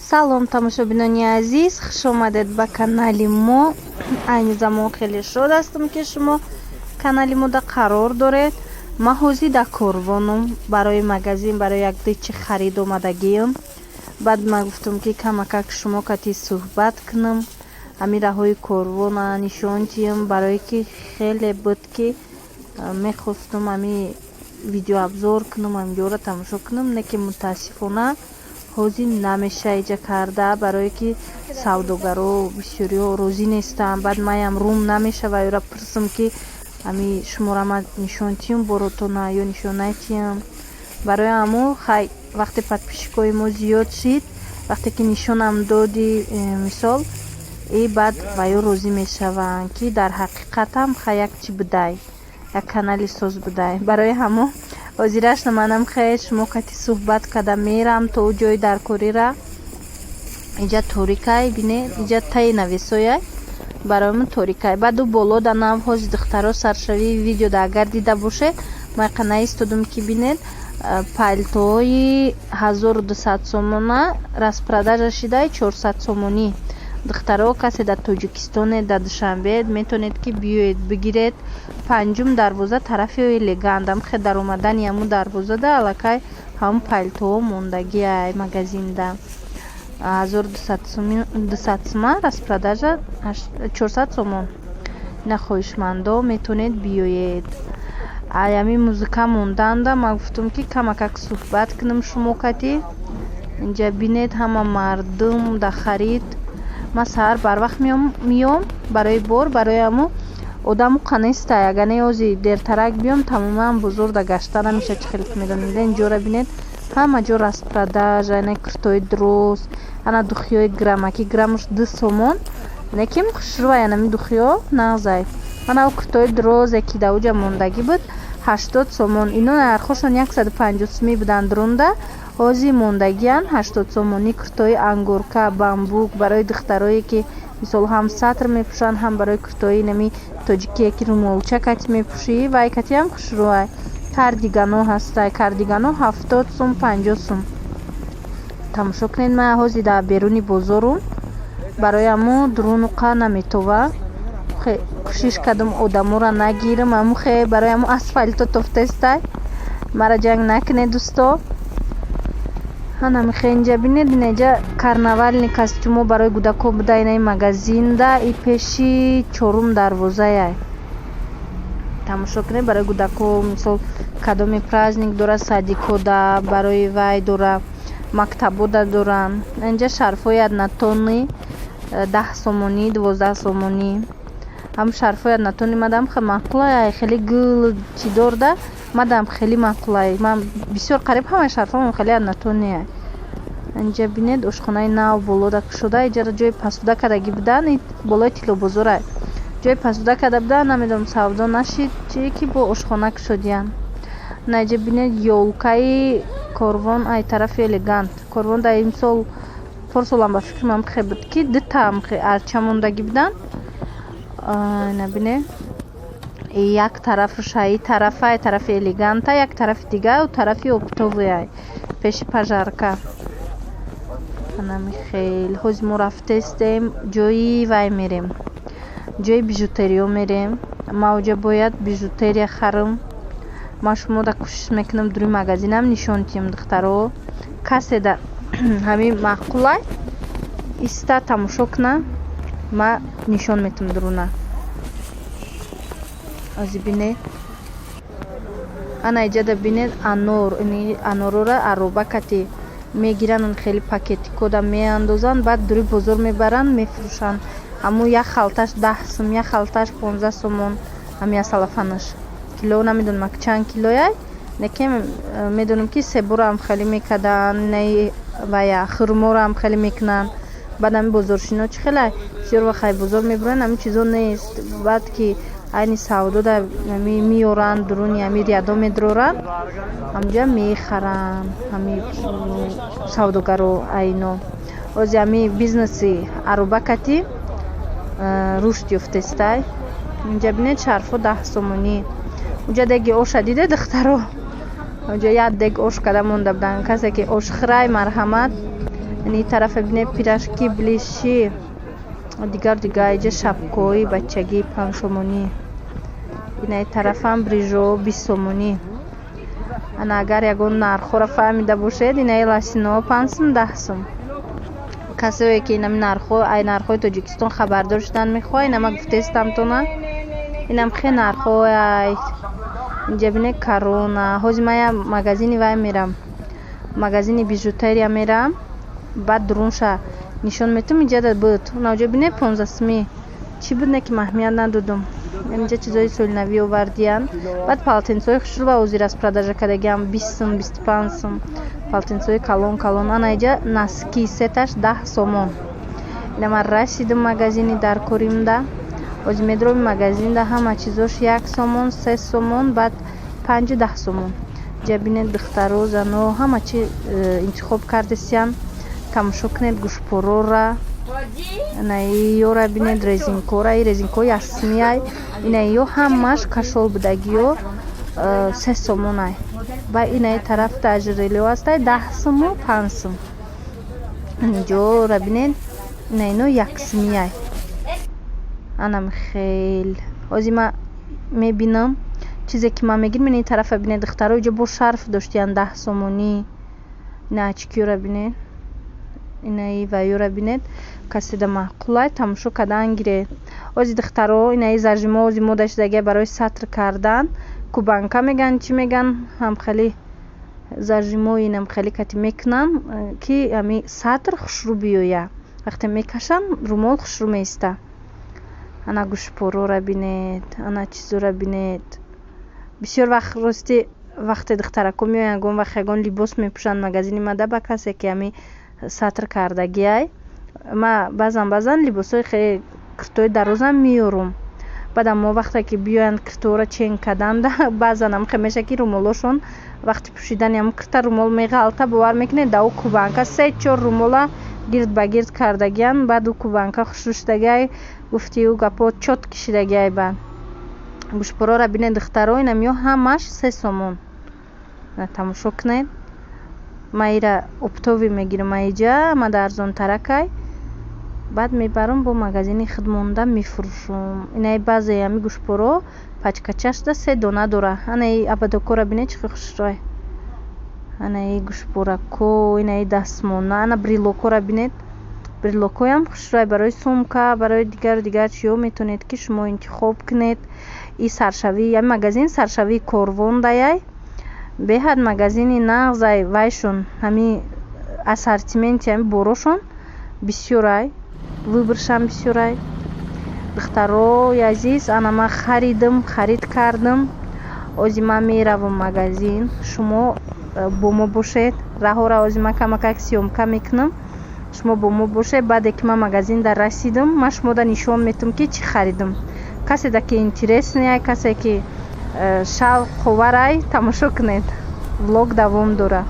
салом тамошобинони азиз, хуш омадед ба канали мо. Айни замон хеле шод ҳастам ки шумо канали мода қарор доред. Ма ҳозир дар корвонам барои магазин, барои як дичи харид омадагиам. Баъд ма гуфтам ки камакак шумо кати суҳбат кунам. Ами раҳои корвона нишон диям, барои ки хеле буд ки мехостам ами видеообзор кунам, амиёра тамошо кунам, не ки мутаассифона ҳозир намеша иҷа карда, барое ки савдогаро бисёриҳо розӣ нестанд. Баъд маям рум намешава, ёра пурсам ки ами шуморо ма нишон тиям боротона ё нишон натиям. Барои ҳамо хай вақте подписчикои мо зиёд шид, вақте ки нишонам доди мисол и баъд ваё розӣ мешаванд ки дар ҳақиқатам хай як чи будай, як канали соз будай. Барои ҳамо ҳозираш наманам хай шумо кати суҳбат када мерам то ҷои даркорира. Иҷа торикай бине, иҷа таи нависояй барои ман торикай. Баъду боло да нав ҳози духтаро саршавии видео да агар дида бошед, майқана истодам ки бинед палтои 1200 сомона распродажа шидаи 400 сомонӣ. Духтаро касе дар Тоҷикистоне, дар Душанбе метавонед ки биёед бигиред. Панҷум дарвоза тарафи элегантам хе дар омадани ҳаму дарвозада аллакай ҳамун палтоо мондагиай магазинда 1200 сомон распродажа 400 сомон. Нахоҳишмандо метавонед биёед. Аями музыка монданда ма гуфтам ки камакак суҳбат кунам шумо кати. Инҷа бинед ҳама мардум да харид. Ма саҳар барвақт миём барои бор, барои ҳамо одамо қанестай, агар не ози дертарак биём тамоман бозор да гашта намеша. Чӣ хеле медонед инҷора бинед ҳама ҷо распродажа, ана куртои дроз, ана духиёи грамаки грамаш 2 сомон. Неким хушрӯай анами духиё нағзай. Ана куртои дрозе ки да уҷа мондагӣ буд 80 сомон. Ино нархошон 150 сомӣ буданд ронда. ҳозир мондагиян 80 сомонӣ куртои ангорка, бамбук барои духтарое ки мисол ҳам сатр мепӯшанд, ҳам барои куртои нами тоҷикие ки румолча кати мепӯшӣ. Вай катиам хушрӯай. Кардигано ҳастай, кардигано 70 сом, 50 сом. Тамошо кунед, ма ҳозир дар беруни бозорум. Барои ҳамо дуруну қа наметова. кӯшиш кардам одаморо нагирам. ҳамо хе барои ҳамо асфальто тофтастай. Мара ҷанг накунед дӯсто. ҳанами хе инҷа бинед, инҷа карнавални костюмо барои кӯдако буда инаи магазинда и пеши 4 дарвозаяй. тамошо кунед барои кӯдако мисол кадоми праздник дора, садикода барои вай дора, мактабода доран. инҷа шарфҳои аднатони 10 сомонӣ, 12 сомонӣ. ҳам шарфҳои аднатони мадам хе маъқулай, хеле гул чи дорда мадам хеле маъқулай. ман бисёр қариб ҳамаи шарфҳоам хеле аднатонияй. инҷа бинед ошхонаи нав болода кушода, иҷа ҷои пасуда кардагӣ будан, болои тиллобозорай ҷои пасуда карда будан. намедонам савдо нашид чи ки бо ошхона кушодиян. наиҷа бинед ёлкаи корвон ай тарафи элегант. корвон дар имсол порсолам ба фикрмам хе буд ки дутам хе арча мондагӣ будан. набине як тарафаш ай тарафа ай тарафи элеганта, як тарафи дигар тарафи оптовиай пеши пажарка. анами хел ҳозир мо рафтестем ҷои вай мерем, ҷои бижутериё мерем. ма оҷа бояд бижутерия харам. ма шумо да кӯшиш мекунам дуруни магазинам нишон тиям духтаро. касе да ҳамин маъқулай иста тамошо куна, ма нишон метам дуруна. ҳозир бинед ана иҷа да бинед анор, анорора ароба кати мегиранд, хеле пакетикода меандозанд, баъд дури бозор мебаранд мефурӯшанд. ҳаму як халташ 10 сом, як халташ 15 сомон. ҳамия салафанаш кило намедонам чанд килояй, неке медонам ки себоram хеле мекарданд, наи вая хурморам хеле мекунанд. баъд ами бозоршино чи хеле бисёр вақт бозор мебуранд, ами чизо нест. баъд ки айни савдо да миёранд дуруни ами рядо медоранд, ҳамҷа мехаранд ами савдогаро айно. ҳозир ами бизнеси ароба кати рушд ёфтестай. инҷа бинед шарфҳо 10 сомонӣ. уҷа деги оша диде духтаро, уҷа як дег ош када монда буданд. касе ки ошхирай марҳамат ин тарафа бине пирашки блиши дигар иҷа шапкои бачагӣ 5 сомонӣ. Ин тарафам брижо 20 сомонӣ. Ана агар ягон нархҳоро фаҳмида бошед, ин ласино 5 сум 10 сум. Касое ки инами нархҳои Тоҷикистон хабардор шудан мехоҳад, инама гуфтестам тона. Инам хе нархҳои инҷа бине корона. Ҳозир ман я магазини вай мерам. Магазини бижутерия мерам. Баъд дурунша нишон метум инҷа да буд. Наҷо бине 15 суми. Чӣ буд не ки маҳмият надодум. Инҷа чизои солинавӣ овардиян. Баъд палтинсои хушрӯба ҳозир аст продажа кардагиам 20 сум 25 сум. Палтинсои калон. Ана инҷа носки сеташ 10 сомон. Ина ман расидум магазини дар коримда. Ҳозир медроби магазинда ҳама чизош 1 сомон 3 сомон баъд 5-10 сомон. Инҷа бине духтаро зано ҳама чи интихоб кардесиян. Тамошо кунед гӯшпорора. Ана ёра бинед резинкора, резинкои асмияй. Ина ё ҳамаш кашол будагиё 3 сомонай. Ба ина тараф тажрилио астай 10 суму 5 сум. Инҷора бинед ина ино 1 сумияй. Анам хел. Ҳозир ма мебинам чизе ки ман мегирам ин тарафа бинед духтаро иҷа бо шарф доштиян 10 сомонӣ. Ина ачкиёра бинед. Ина ваёра бинед. Касида маъқулай тамошо кардан гиред. Ҳозир духтаро ина зажимо ҳозир мода шудагия барои сатр кардан. Кубанка меган чӣ меган ҳамхали зажимои инам хали кати мекунан ки ами сатр хушрӯ биёя. Вақте мекашан румол хушрӯ меиста. Ана гӯшпорора бинед, ана чизора бинед. Бисёр вақт рости вақте духтарако меоянд ягон вақт ягон либос мепӯшанд магазини мада ба касе ки ами сатр кардагиай. Ма баъзан либосои хеле куртои дарозам меёрум. Баъдам мо вақте ки биёянд курторо чен карданда баъзан ам хемеша ки румолошон вақти пӯшидани ам курта румол меғалта бовар мекунед да у кубанка 3-4 румола гирд ба гирд кардагиян. Баъд у кубанка хушрӯ шудагиай гуфти у гапо чот кишидагиай. Ба гӯшпорора бинед духтаро инам ё ҳамаш 3 сомон. Тамошо кунед. Ма ира оптови мегирам айҷа ма да арзонтаракай. Баъд мебарам бо магазини худмонда мефурӯшум. Инаи баъзе ами гӯшпоро пачкачашда 3 дона дора. Анаи абадокора бинед чӣ хушрӯй. Анаи гӯшпорако, инаи дастмона, ана брелокора бинед. Брелокоям хушрӯй барои сумка, барои дигар чиё метавонед ки шумо интихоб кунед. И саршавӣ, ами магазин саршавии корвон даяй. Беҳад магазини нағзай вайшон ҳами ассортименти ами борошон бисёрай. Выборшам бисёрай. Духтарои азиз, ана ман харид кардам. Ҳозир ман меравам магазин. Шумо бо мо бошед. Раҳора ҳозир ман камакак сёмка мекунам. Шумо бо мо бошед. Баъде ки ман магазинда расидам, ман шумода нишон метам ки чӣ харидам. Каседа ки интереснияй, касе ки шавқоварай, тамошо кунед. Влог давом дора.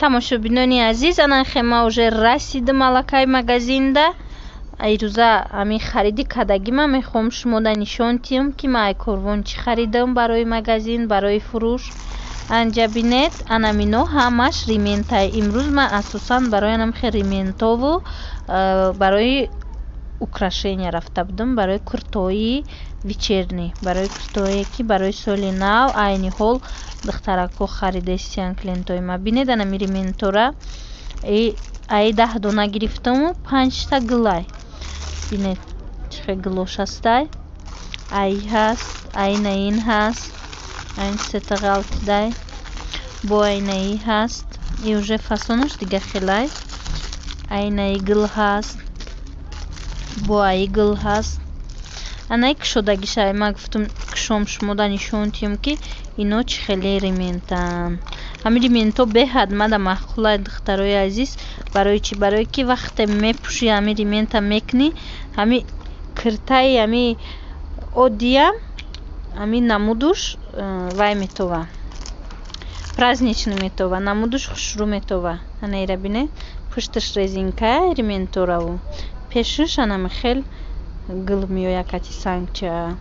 тамошобинони азиз, анахе ма уже расидим аллакай магазинда. айрӯза ҳамин хариди кадагима мехоҳам шумода нишон диҳам ки ма корвон чӣ харидам барои магазин, барои фурӯш. анҷа бинед анамино ҳамаш рементае. имрӯз ма асосан барои анамхе рементову барои украшения рафта будам, барои куртои вечерни, барои куртое ки барои соли нав айни ҳол духтарако харида истиян клиентои ма. бинед анами рементора ай 10 дона гирифтаму 5 та гилай. бинед чӣ хел гилош ҳастай. ай ҳаст, айнаин ҳаст, айн сета ғалтидай, бо айнаи ҳаст, и уже фасонаш дига хелай. айнаи гил ҳаст, бо аи гил ҳаст. анаи кушодагиша ма гуфтам кушом шумода нишон диҳам ки ино чӣ хеле рементан. ҳамин ременто беҳад мада маъқулай духтарои азиз. барои чӣ? барои ки вақте мепӯши ҳамин ремента мекунӣ ҳамин киртаи ҳамин оддиям ҳамин намудуш вай метова, праздничный метова, намудуш хушрӯ метова. анаира бинед пушташ резинкая рементораву пешаш анами хел гил меоя кати сангча.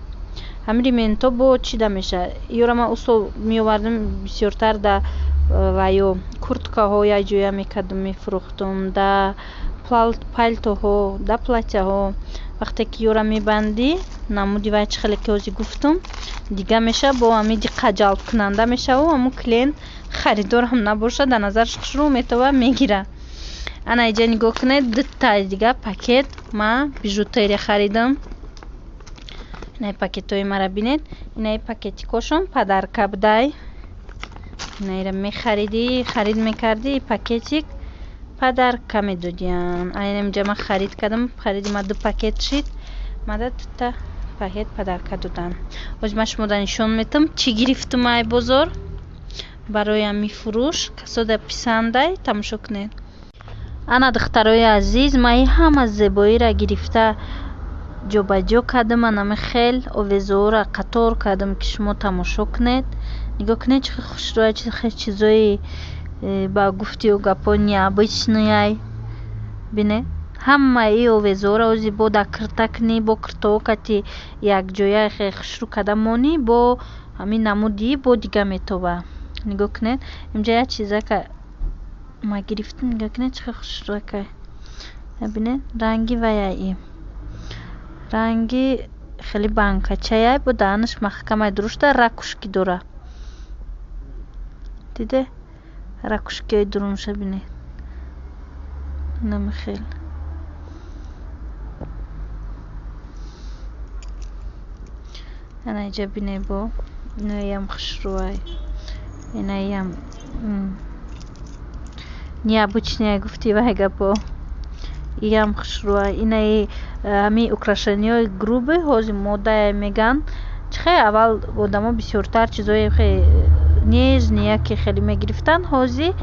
ҳамин ременто бо чида меша. ёра ма усол меовардам бисёртар да ваё курткаҳо якҷоя мекардам мефурӯхтам, да палтоҳо, да платяҳо. вақте ки ёра мебандӣ намуди вай чӣ хеле ки ҳозир гуфтам дига меша, бо ҳамин диққа ҷалб кунанда мешаву ҳамун клиент харидорам набоша дар назараш хушрӯ метова мегира. ана иҷа нигоҳ кунед дутта дига пакет ма бижутерия харидам. инаи пакетои мара бинед. инаи пакетикошон падарка будай. инаира мехаридӣ, харид мекардӣ, пакетик падарка медодиян. айнамҷа ма харид кардам, хариди ма 2 пакет шид, мада дутта пакет падарка додан. ҳозир ма шумода нишон метам чӣ гирифтам ай бозор барои ҳамин фурӯш. касода писандай тамошо кунед. ана духтарои азиз, ма и ҳама зебоира гирифта ҷобаҷо кардам. анами хел овезоора қатор кардам ки шумо тамошо кунед. нигоҳ кунед чӣ хел хушрӯя, чӣ хел чизои ба гуфтию гапо необычные. бинед ҳамаи овезоора ҳозир бо да кирта кунӣ, бо киртоо кати якҷоя хел хушрӯ карда монӣ, бо ҳамин намуди бо дига метова. нигоҳ кунед имҷа як чизака ма гирифтам. нигоҳ кунед чӣ хел хушрӯякай. бинед ранги ваяи ранги хеле банкачаяй, бо даҳанаш маҳкамай дурушта ракушки дора. диде ракушкиҳои дурумша бинед. нами хел ана иҷа бинед бо иноям хушрӯай. инаям необычная гуфти вай гапо. иям хушрӯай. инаи ҳамин украшениҳои грубе ҳозир модае меган. чӣ хел аввал одамо бисёртар чизои хеле нежния ки хеле мегирифтан, ҳозир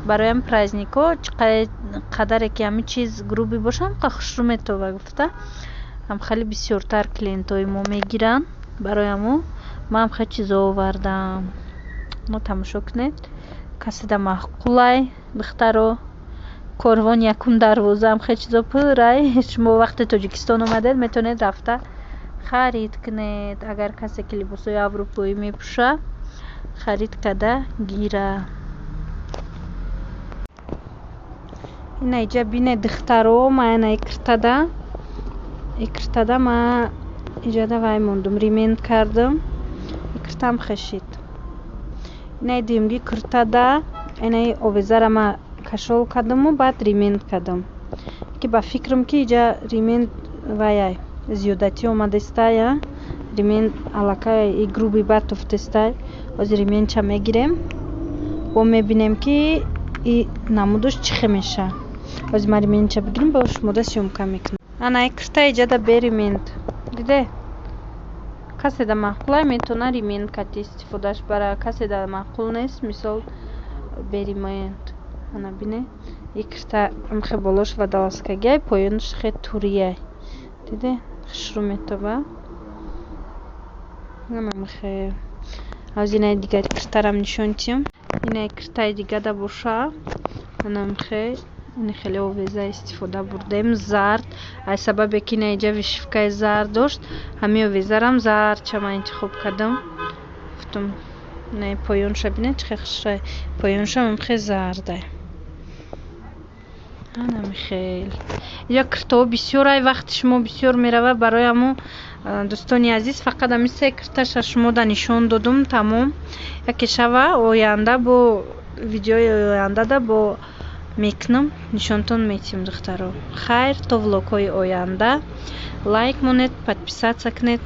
барои ҳамин праздникҳо қадаре ки ҳамин чиз груби боша ҳамқа хушрӯ метова гуфта ҳам хеле бисёртар клиентои мо мегиранд. барои ҳамон ма ҳам хеле чизо овардам. мо тамошо кунед касида маъқулай духтаро. корвон якум дарвоза ҳам хеле чизо пурай. шумо вақте тоҷикистон омадед метавонед рафта харид кунед. Агар касе ки либосои аврупоӣ мепӯша, харид карда гира. ина иҷа бине духтаро мана икртада ма иҷада вай мондум, ремент кардам, икртам хешид. ина димги куртада ина овезара ма кашол кардаму баъд ремент кардам. ки ба фикрам ки иҷа ремент ваяй зиёдатӣ омадастая, ремент аллакай и груби батуфтастай. ҳозир рементча мегирем ва мебинем ки и намудаш чӣ хел меша. ҳозир ма рементча бигирем ба шумода сёмка мекунам. ана икрта иҷада бе ремент диде. каседа маъқулай метавона ремент карди истифодаш, барои каседа маъқул нест мисол бе ремент. ана бине икрта амхе болош ва даласкагай, поёнаш хе турияй. диде хушрӯ метаба. амхе аз ина дигар икртарам нишон тиям. ина икртаи дигада боша. ана амхе ин хеле овеза истифода бурдем зард. аз сабабе ки ина иҷа вишивкаи зард дошт, ҳамин овезарам зардча ман интихоб кардам. гуфтам ина поёнша бинед чӣ хел хушрай, поёншам амхе зардай. ана михел иҷа куртаҳо бисёрай, вақти шумо бисёр мерава. барои ҳамон дӯстони азиз фақат ҳамин се курташа шумода нишон додум. тамом. яке шава оянда бо видеои ояндада бо мекунам, нишонтон метиҳам духтаро. хайр, то влогҳои оянда. лайк монед, подписаться кунед.